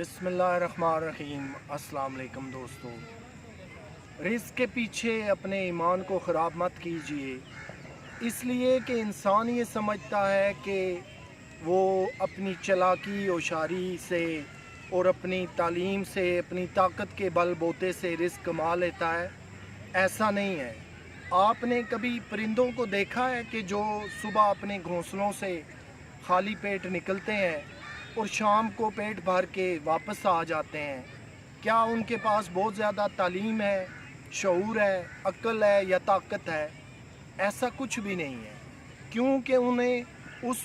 बिस्मिल्लाहिर्रहमानिर्रहीम। अस्सलाम वालेकुम दोस्तों। रिस्क के पीछे अपने ईमान को ख़राब मत कीजिए, इसलिए कि इंसान ये समझता है कि वो अपनी चालाकी होशियारी से और अपनी तालीम से, अपनी ताकत के बल बोते से रिस्क कमा लेता है। ऐसा नहीं है। आपने कभी परिंदों को देखा है कि जो सुबह अपने घोंसलों से खाली पेट निकलते हैं और शाम को पेट भर के वापस आ जाते हैं? क्या उनके पास बहुत ज़्यादा तालीम है, शऊर है, अक्ल है या ताकत है? ऐसा कुछ भी नहीं है, क्योंकि उन्हें उस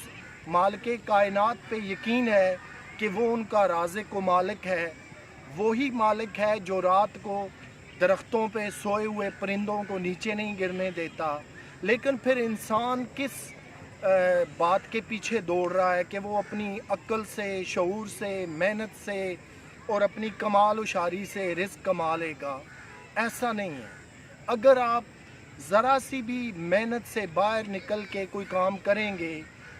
मालिक कायनात पे यकीन है कि वो उनका राज़िक व मालिक है। वही मालिक है जो रात को दरख्तों पे सोए हुए परिंदों को नीचे नहीं गिरने देता। लेकिन फिर इंसान किस बात के पीछे दौड़ रहा है कि वो अपनी अक्ल से, शऊर से, मेहनत से और अपनी कमाल होशियारी से रिस्क कमा लेगा? ऐसा नहीं है। अगर आप ज़रा सी भी मेहनत से बाहर निकल के कोई काम करेंगे,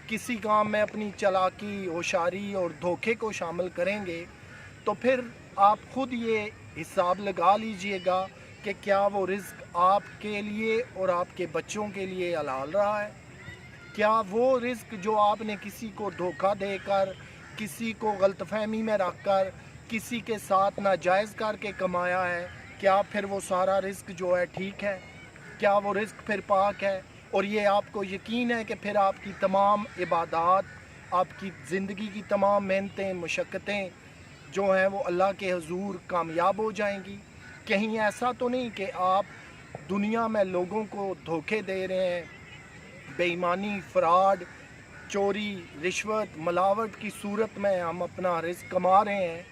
किसी काम में अपनी चालाकी, होशियारी और धोखे को शामिल करेंगे, तो फिर आप खुद ये हिसाब लगा लीजिएगा कि क्या वो रिस्क आपके लिए और आपके बच्चों के लिए हलाल रहा है। क्या वो रिस्क जो आपने किसी को धोखा देकर, किसी को गलतफहमी में रखकर, किसी के साथ नाजायज़ करके कमाया है, क्या फिर वो सारा रिस्क जो है ठीक है? क्या वो रिस्क फिर पाक है? और ये आपको यकीन है कि फिर आपकी तमाम इबादत, आपकी ज़िंदगी की तमाम मेहनतें, मशक्क़तें जो हैं वो अल्लाह के हुज़ूर कामयाब हो जाएंगी? कहीं ऐसा तो नहीं कि आप दुनिया में लोगों को धोखे दे रहे हैं, बेईमानी, फ्रॉड, चोरी, रिश्वत, मिलावट की सूरत में हम अपना रिस्क कमा रहे हैं?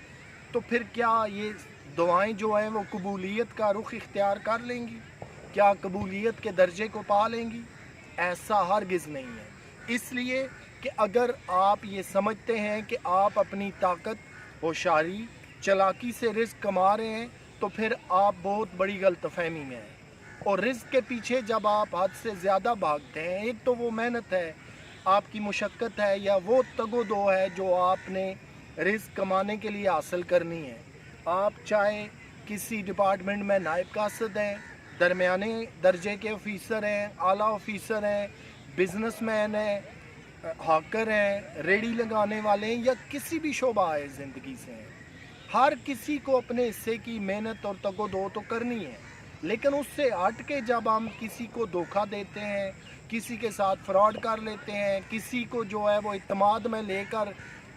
तो फिर क्या ये दुआएं जो हैं वो कबूलियत का रुख इख्तियार कर लेंगी? क्या कबूलियत के दर्जे को पा लेंगी? ऐसा हरगिज़ नहीं है। इसलिए कि अगर आप ये समझते हैं कि आप अपनी ताकत, होशियारी, चालाकी से रिस्क कमा रहे हैं, तो फिर आप बहुत बड़ी गलतफहमी में हैं। और रिस्क के पीछे जब आप हद से ज़्यादा भागते हैं, एक तो वो मेहनत है, आपकी मुशक्क़त है, या वो तगो दो है जो आपने रिस्क कमाने के लिए हासिल करनी है। आप चाहे किसी डिपार्टमेंट में नायब कासद हैं, दरमियाने दर्जे के ऑफिसर हैं, आला ऑफिसर हैं, बिजनेसमैन हैं, हाकर हैं, रेडी लगाने वाले हैं, या किसी भी शोबा है ज़िंदगी से हैं, हर किसी को अपने हिस्से की मेहनत और तगो दो तो करनी है। लेकिन उससे हट के जब हम किसी को धोखा देते हैं, किसी के साथ फ्रॉड कर लेते हैं, किसी को जो है वो इत्मीनान में लेकर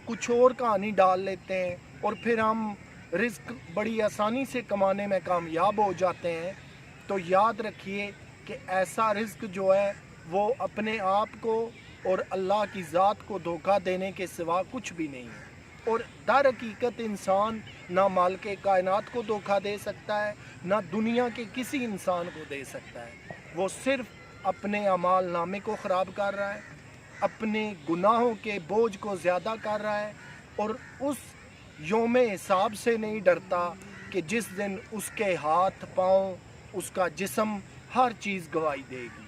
कुछ और कहानी डाल लेते हैं, और फिर हम रिस्क बड़ी आसानी से कमाने में कामयाब हो जाते हैं, तो याद रखिए कि ऐसा रिस्क जो है वो अपने आप को और अल्लाह की ज़ात को धोखा देने के सिवा कुछ भी नहीं है। और दर हकीकत इंसान ना मालिक कायनात को धोखा दे सकता है, ना दुनिया के किसी इंसान को दे सकता है। वो सिर्फ अपने अमाल नामे को ख़राब कर रहा है, अपने गुनाहों के बोझ को ज़्यादा कर रहा है, और उस योम हिसाब से नहीं डरता कि जिस दिन उसके हाथ, पाँव, उसका जिस्म, हर चीज़ गवाही देगी।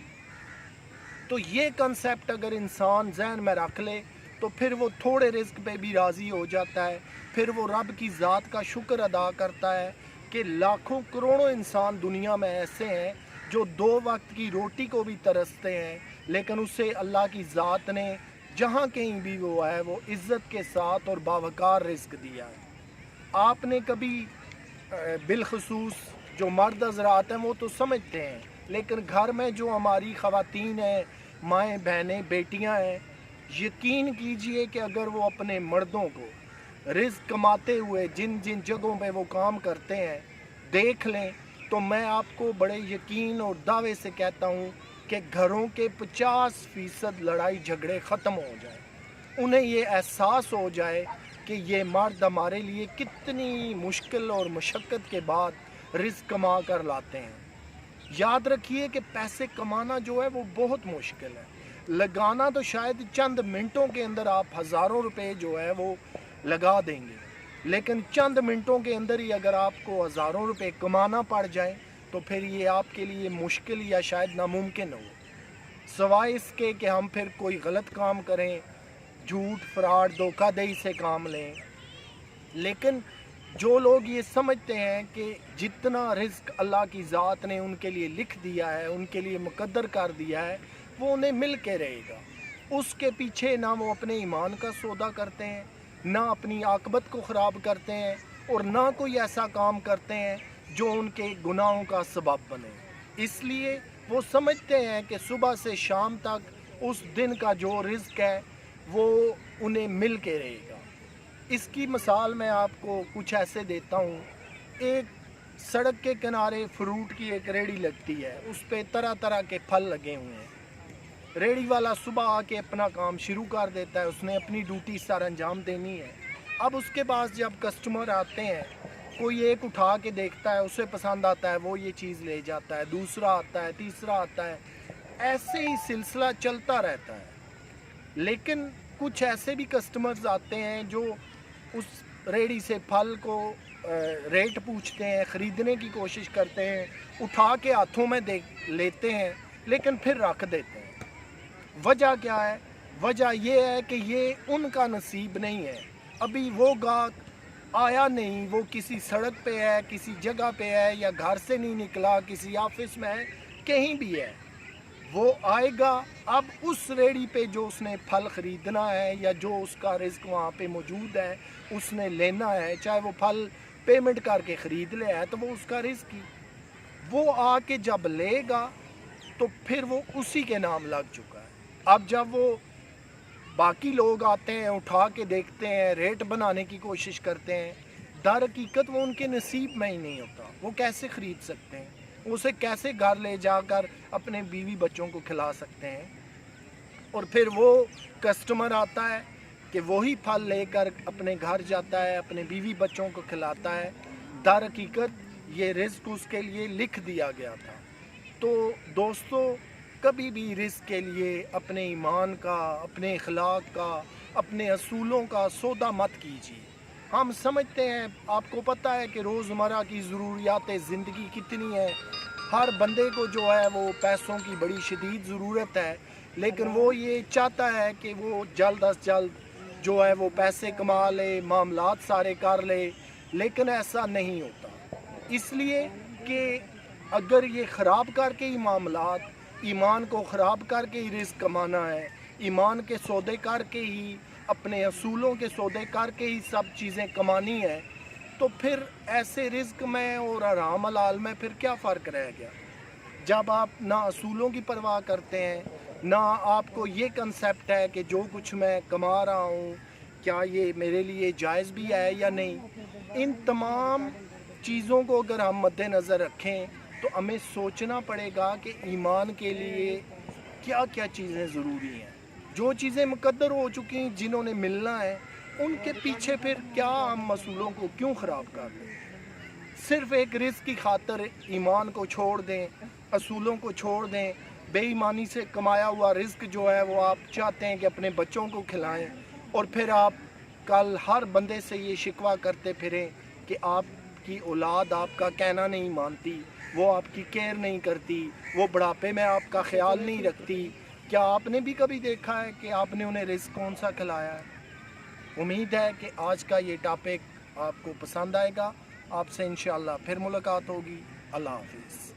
तो ये कंसेप्ट अगर इंसान जहन में रख ले, तो फिर वो थोड़े रिस्क पे भी राज़ी हो जाता है। फिर वो रब की ज़ात का शुक्र अदा करता है कि लाखों करोड़ों इंसान दुनिया में ऐसे हैं जो 2 वक्त की रोटी को भी तरसते हैं, लेकिन उसे अल्लाह की ज़ात ने जहाँ कहीं भी वो है वो इज़्ज़त के साथ और बावकार रिस्क दिया है। आपने कभी बिलखसूस जो मर्द हज़रात हैं वो तो समझते हैं, लेकिन घर में जो हमारी ख़वातीन हैं, माएँ, बहनें, बेटियाँ हैं, यकीन कीजिए कि अगर वो अपने मर्दों को रिस्क कमाते हुए जिन जिन जगहों पे वो काम करते हैं देख लें, तो मैं आपको बड़े यकीन और दावे से कहता हूँ कि घरों के 50% लड़ाई झगड़े ख़त्म हो जाए। उन्हें ये एहसास हो जाए कि ये मर्द हमारे लिए कितनी मुश्किल और मशक्क़त के बाद रिस्क कमा कर लाते हैं। याद रखिए कि पैसे कमाना जो है वो बहुत मुश्किल है। लगाना तो शायद चंद मिनटों के अंदर आप हज़ारों रुपए जो है वो लगा देंगे, लेकिन चंद मिनटों के अंदर ही अगर आपको हज़ारों रुपए कमाना पड़ जाए, तो फिर ये आपके लिए मुश्किल या शायद नामुमकिन हो, सिवाय इसके कि हम फिर कोई गलत काम करें, झूठ, फ्रॉड, धोखाधड़ी से काम लें। لیکن جو لوگ یہ سمجھتے ہیں کہ جتنا رزق اللہ کی ذات نے ان کے لیے لکھ دیا ہے، ان کے لیے مقدر کر دیا ہے، وہ انہیں مل کے رہے گا، اس کے پیچھے نہ وہ اپنے ایمان کا سودا کرتے ہیں، نہ اپنی عاقبت کو خراب کرتے ہیں، اور نہ کوئی ایسا کام کرتے ہیں جو ان کے گناہوں کا سبب بنے۔ اس لیے وہ سمجھتے ہیں کہ صبح سے شام تک اس دن کا جو رزق ہے وہ انہیں مل کے رہے گا۔ اس کی مثال میں آپ کو کچھ ایسے دیتا ہوں۔ ایک سڑک کے کنارے فروٹ کی ایک ریڑھی لگتی ہے، اس پہ طرح طرح کے پھل لگے ہوئے ہیں۔ ریڑھی والا صبح آ کے اپنا کام شروع کر دیتا ہے، اس نے اپنی ڈیوٹی سر انجام دینی ہے۔ اب اس کے بعد جب کسٹمر آتے ہیں، کوئی ایک اٹھا کے دیکھتا ہے، اسے پسند آتا ہے، وہ یہ چیز لے جاتا ہے، دوسرا آتا ہے، تیسرا آتا ہے، ایسے ہی سلسلہ چلتا رہتا ہے۔ لیکن کچھ ایسے بھی کسٹمرز آتے ہیں جو اس ریڑھی سے پھل کو ریٹ پوچھتے ہیں، خریدنے کی کوشش کرتے ہیں، اٹھا کے ہاتھوں میں لیتے ہیں، لیکن پھر رکھ دیتے ہیں۔ وجہ کیا ہے؟ وجہ یہ ہے کہ یہ ان کا نصیب نہیں ہے۔ ابھی وہ گاہک آیا نہیں، وہ کسی سڑک پہ ہے، کسی جگہ پہ ہے، یا گھر سے نہیں نکلا، کسی آفس میں ہے، کہیں بھی ہے، وہ آئے گا۔ اب اس ریڑھی پہ جو اس نے پھل خریدنا ہے یا جو اس کا رزق وہاں پہ موجود ہے اس نے لینا ہے، چاہے وہ پھل پیمنٹ کر کے خرید لے ہے تو وہ اس کا رزق ہی، وہ آ کے جب لے گا تو پھر وہ اسی کے نام لگ چکا ہے۔ اب جب وہ باقی لوگ آتے ہیں، اٹھا کے دیکھتے ہیں، ریٹ بنانے کی کوشش کرتے ہیں، در حقیقت وہ ان کے نصیب میں ہی نہیں ہوتا۔ وہ کیسے خرید سکتے ہیں؟ اسے کیسے گھر لے جا کر اپنے بیوی بچوں کو کھلا سکتے ہیں؟ اور پھر وہ کسٹمر آتا ہے کہ وہی پھل لے کر اپنے گھر جاتا ہے، اپنے بیوی بچوں کو کھلاتا ہے۔ در حقیقت یہ رزق اس کے لیے لکھ دیا گیا تھا۔ تو دوستو، کبھی بھی رزق کے لیے اپنے ایمان کا، اپنے اخلاق کا، اپنے اصولوں کا سودا مت کیجیے۔ ہم سمجھتے ہیں، آپ کو پتہ ہے کہ روزمرہ کی ضروریات زندگی کتنی ہے، ہر بندے کو جو ہے وہ پیسوں کی بڑی شدید ضرورت ہے، لیکن وہ یہ چاہتا ہے کہ وہ جلد از جلد جو ہے وہ پیسے کما لے، معاملات سارے کر لے، لیکن ایسا نہیں ہوتا۔ اس لیے کہ اگر یہ خراب کر کے ہی معاملات، ایمان کو خراب کر کے ہی رزق کمانا ہے، ایمان کے سودے کر کے ہی، اپنے اصولوں کے سودے کر کے ہی سب چیزیں کمانی ہے، تو پھر ایسے رزق میں اور حرام حلال میں پھر کیا فرق رہ گیا؟ جب آپ نہ اصولوں کی پرواہ کرتے ہیں، نہ آپ کو یہ کنسیپٹ ہے کہ جو کچھ میں کما رہا ہوں کیا یہ میرے لیے جائز بھی ہے یا نہیں، ان تمام چیزوں کو اگر ہم مد نظر رکھیں تو ہمیں سوچنا پڑے گا کہ ایمان کے لیے کیا کیا چیزیں ضروری ہیں۔ جو چیزیں مقدر ہو چکی ہیں، جنہوں نے ملنا ہے، ان کے پیچھے پھر کیا ہم اصولوں کو کیوں خراب کر دیں؟ صرف ایک رزق کی خاطر ایمان کو چھوڑ دیں، اصولوں کو چھوڑ دیں، بے ایمانی سے کمایا ہوا رزق جو ہے وہ آپ چاہتے ہیں کہ اپنے بچوں کو کھلائیں، اور پھر آپ کل ہر بندے سے یہ شکوہ کرتے پھریں کہ آپ کی اولاد آپ کا کہنا نہیں مانتی، وہ آپ کی کیئر نہیں کرتی، وہ بڑھاپے میں آپ کا خیال نہیں رکھتی۔ کیا آپ نے بھی کبھی دیکھا ہے کہ آپ نے انہیں رزق کون سا کھلایا ہے؟ امید ہے کہ آج کا یہ ٹاپک آپ کو پسند آئے گا۔ آپ سے انشاءاللہ پھر ملاقات ہوگی۔ اللہ حافظ۔